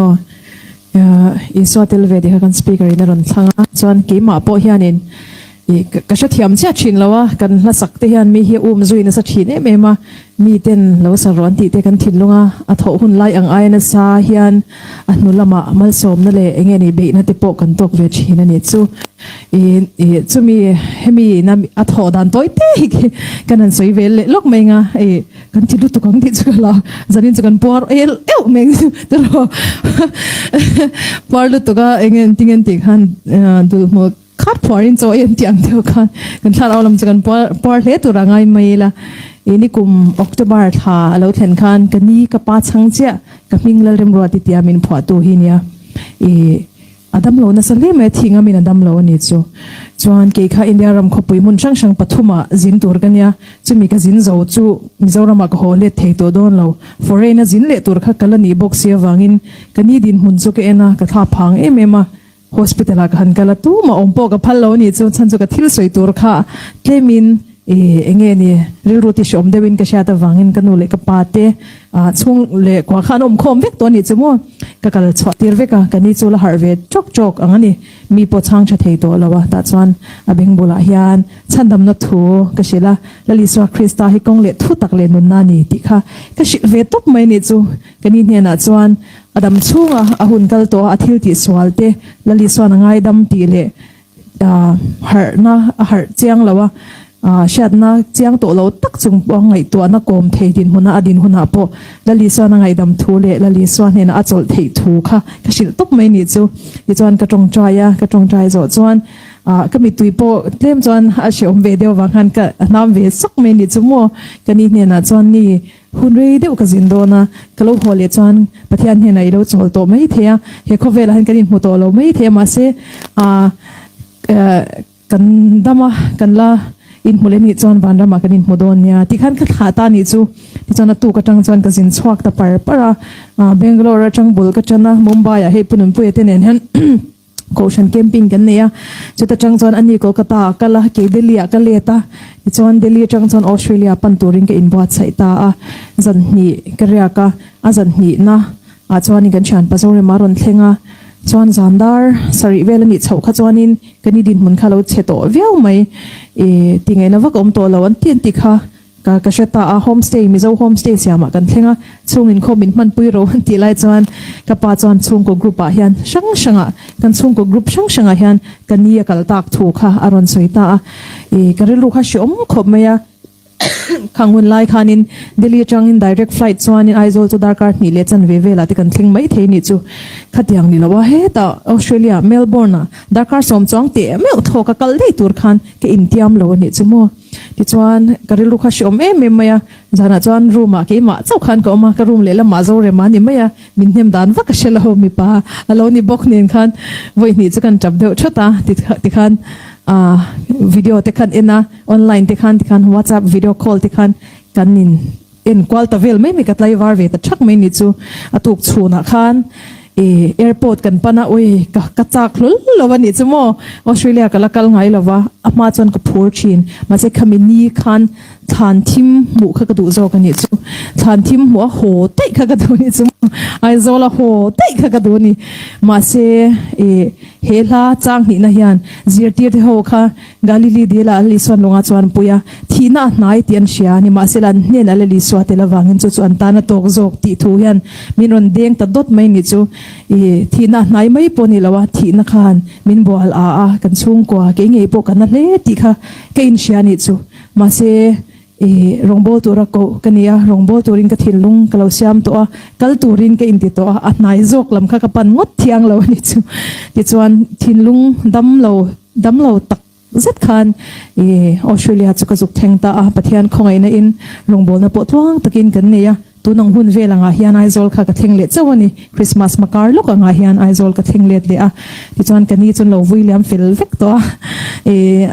oh Isua televedi kan speaker ina ron thanga chuan ke ma po hianin ka sha thiam cha thin lawa kan la sakte hian mi hi zuina sa thin e mema mi ten lo sa ron ti te kan thin lunga a tho hun lai ang ai na sa hian a nu lama mal som na le enge ni be na te po kan tok ve thin ani chu chu mi hemi na a tho dan toi te kan an soi vel lok mai nga kan ti lu tu kang ti chu la zanin chu kan por meng te ro por lu tu ga engen tingen ti khan du mo khát phơi cho em tiếng theo kan thà ao làm cho kan por le tu rangai mai la ini kum October tha alo then khan kani ka pa chang che ka minglal rem ro ti tia min phwa tu hinia adam lo na sale me thinga min adam lo ni chu chuan ke kha India ram khopui mun sang sang pathuma zin tur kania chumi ka zin zo chu mizoram ka hole thei to don lo foreigner zin le tur kha kalani box ya wangin kani din hun chu ke ena ka tha phang emema hospital ka han kala tu ma ompo ka phallo ni chu chan chu ka thil soi tur kha tlemin enge ni rilruti shom dewin ka sha ta wangin kanu le ka pate chung le kwa khan khom vek to ni chumo ka kal chwatir veka kani chu la harve chok angani mi po chang cha thei to lawa ta chuan abeng bula hian chandam na thu ka shila laliswa krista hi kong le thu tak le nun na ni ti kha ka shi ve tok mai ni chu kani ne na chuan adam chunga ahun kal to athil ti swalte laliswa na ngai dam ti le har chiang lawa shat na chiang to lo tak chung po ngai to na kom thei din huna adin huna po laliswa na ngai dam thu le laliswa ne na achol thei thu kha ka shil tok mai ni chu ti chuan ka tong trai zo chuan ka mi tui po tlem chuan a shom ve deu wang han ka nam ve sok mai ni chu mo kani ne na chuan ni hun rei deu ka zin do na ka lo hole chuan pathian ne nai lo chol to mai thea he kho vel han kanin mu to lo mai the ma se kan dama kan la in mule ni chuan ban rama kanin modon nia ti khan ka thata ni chu ti chuan tu ka tang chuan ka zin chhuak ta para Bangalore atang bul ka chana Mumbai a he punun pu eten han Ocean camping kan ne ya chuta chang chuan ani Kolkata kala ke Delhi ka leta ti chuan Delhi chang chuan Australia pan turing ka inbuat sai ta a zan ni karya ka azan ni na a chuan kan chan pa zore maron thlenga chuan zandar sari velani chho kha chuanin kani din mun khalo cheto viau mai tingai na vakom to lawan tian ti kha ka shata a homestay mizo homestay siama kan thlenga chungin khomin man pui ro ti lai chuan ka pa chuan chung ko group a hian shanga kan chung ko group shanga hian kania kal tak thu kha aron soita karilu kha shom khop maya kangun lai khanin Delhi changin direct flight chuanin aizol to darkar ni le chan ve vela ti kan thling mai thei ni chu khatiang ni lawa he ta Australia Melbourne darkar som chong te mel thoka kal dei tur khan ke intiam lo ni chu mo ti chuan karilu kha shom maya jana chuan room a ke ma chau khan ko ma ka room le la ma zo re ma ni maya min hem dan va ka shela ho mi pa alo ni bok nen khan voi ni chu kan chap deu thota ti khan video te khan ena online te khan WhatsApp video call te khan kanin in kwalta vel mai mi katlai war ve ta thak mai ni chu atuk chuna khan airport kan pana oi ka chak hlul lowani chu mo Australia kala kal ngai lawa ama chon ka phur chin ma se khamini khan than thim mu kha ka du zo ka ni chu than thim mu ho te kha ka du ni chu ai zo la ho te kha ka du ni ma se hela chang ni na hian zirtir te ho kha galili de la li swan longa chuan puya thina nai tian sia ni ma se lan ne la li swa te la wangin chu chuan ta na tok zok ti thu hian minon deng ta dot mai ni chu thina nai mai poni lawa thina khan min bol a kan chung kwa ke ngei po kan le ti kha ke in sia ni chu ma se rongbol tura ko kania rongbol turin ka thilung kalau siam to kal turin ke inti to a nai zok lam kha ka pan ngot thiang lo ni chu ti chuan thinlung dam lo tak zet khan Australia chu ka zuk theng ta a pathian khongai na in rongbol na po thuang takin kan ne ya tunang hun velanga hian aizol kha ka thenglet chawani Christmas makar lok anga hian aizol ka thenglet le a ti chuan kani chun lo William fil vek to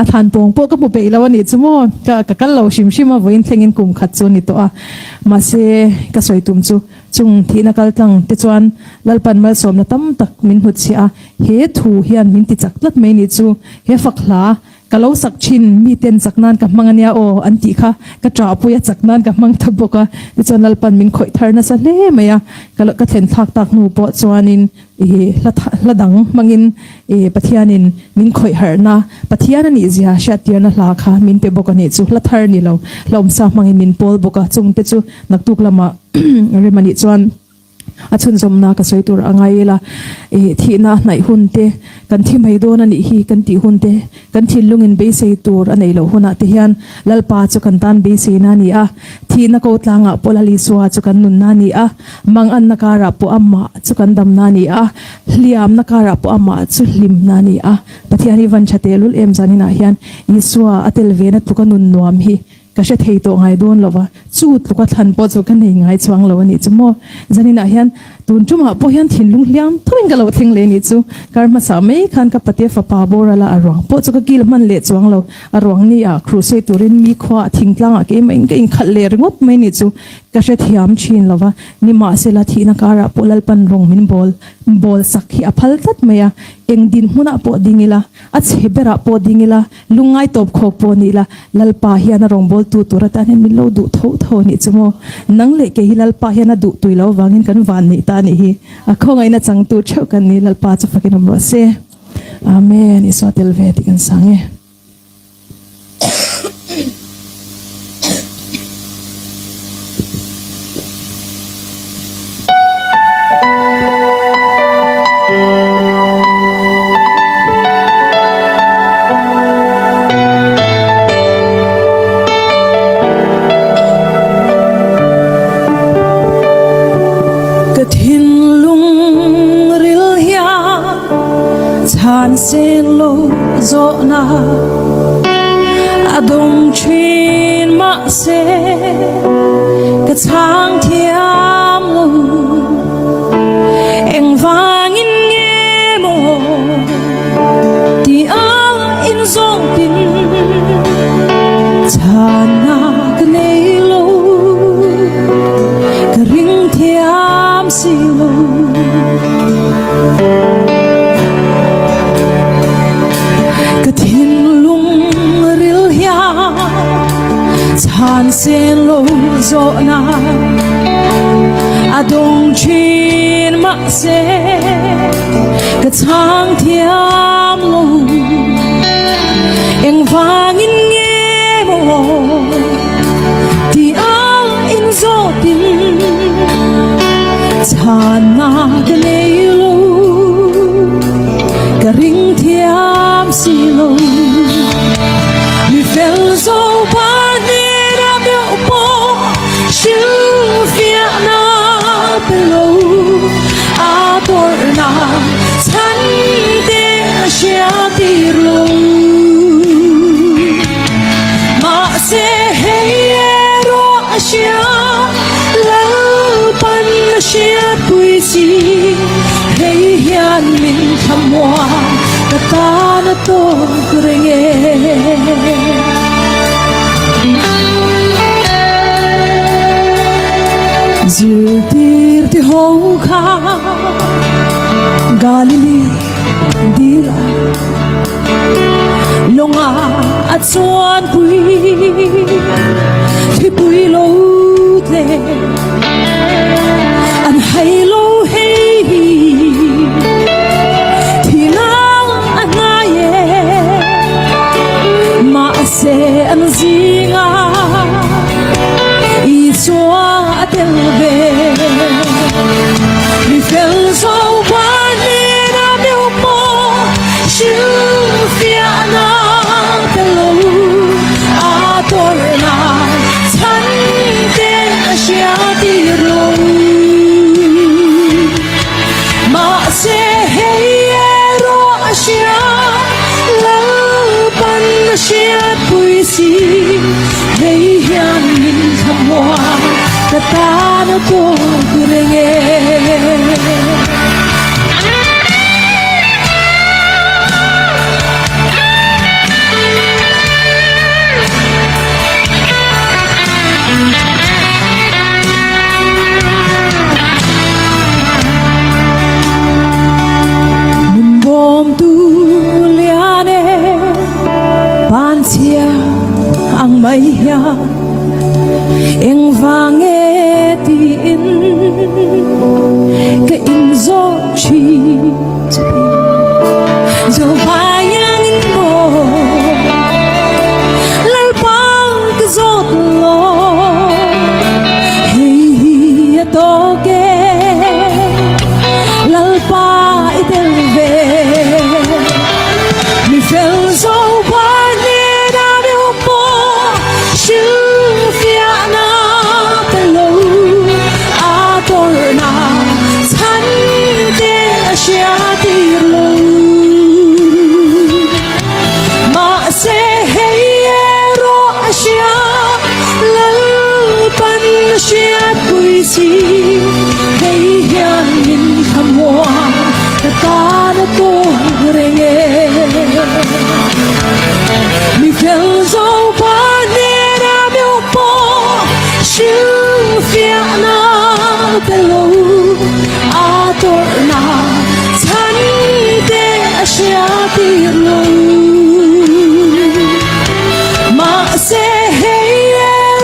a than pong po ka mu pe lawani chumo ka kal lo shim shima voin thengin kum khat chu ni to a ma se ka soitum chu chung thina kal tlang ti chuan lalpan mal som na tam tak min hut sia he thu hian min ti chak lat mai ni chu he fakla kalau sakchin mi ten saknan ka mangania o anti kha ka tra puya saknan ka mang thaboka chonal pan min khoi tharna sa le maya kalau ka thlen thak tak nu po chuanin ladang mangin pathianin min khoi harna pathiana ni zia shatiana la kha min pe boka ni chu la thar ni lo lom sa mangin min pol boka chung te chu naktuk lama remani chuan achun zomna ka soitur angai la thina nai hunte kan thi mai don ani hi kan ti hunte kan thilungin be sei tur anei lo huna te hian lalpa chu kan tan be sei na ni a thina ko tlanga polali suwa chu kan nun na ni a mang an nakara po amma chu kan dam na ni a liam nakara po amma chu lim na ni a pathiani van chatelul em zanina hian Isua atel venat pu kan nun nuam hi ka she thei to ngai don lova chu tluka than po chu kan nei ngai chuang lo ani chumo zanina hian tun chuma po hian thinlung hliam thoin ka lo thing le ni chu karma sa mei khan ka pate fa pa borala arwang po chu ka kil man le chuang lo arwang ni a cruise turin mi khwa thingtlanga ke mai ke in khal le ngop mai ni chu ka she thiam chin lova ni ma se la thina kara polal pan rong min bol sakhi aphal tat maya eng din huna po dingila a chebera po dingila lungai top khok po ni la lalpa hian rong bol tu turata ne min lo du tho ni chumo nang le ke hilal pa hian du tuilo wangin kan van ni ta ni hi a khongai na chang tu cheu kan ni lalpa chu fakin amro se amen Isua tel ve ti kan sange sen lo zo na adong chin ma se ka chang thiam lo eng vang in nge mo ti ang in zong pin chana ka nei lo ka ring thiam si lo han sen lo zo na adong chin ma se ka chang thiam lo eng vang in nge mo ti ang in zo tin chana ka nei lo ka ring thiam si lo mi fel zo pa na chan te sha tir lo ma se hey ro sha la pan sha pui si hey hian min khamwa ka ta na to kurenge ziltir ti ho kha Galili dira longa at suan pui thi pui lo te an hai lo hey thi lang an ye ma se an zinga Isua tel ve mi fel so hey hian min khamwa ka ta na ko kurenge min bom tu liane gió chi giờ bayang mo lal pang cái gió lo hey to ke lal pa itel ve mi fel zo ba ne da mi po shu fia na te lo a tor na chan te sha ti lo ma se hey ro sha lal pan sha pui si hey hian min khamwa ta na to renge mi fel zo pa ne na meu po shu fia na te lo a tor na chan te sha ti lo ma se hey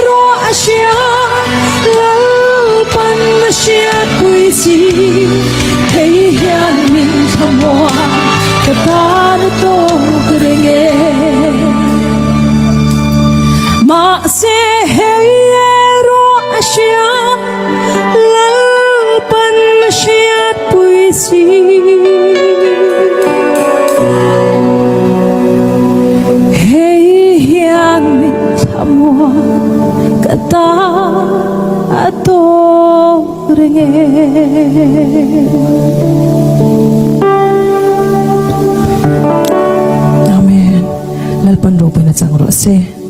ro sha lal pan sha pui si hey hian min khamwa ka ta na to renge ma se hey ro sha lal pan sha pui si hey hian min khamwa ka ta to renge Amen. Lalpan ro pa na chang ro se.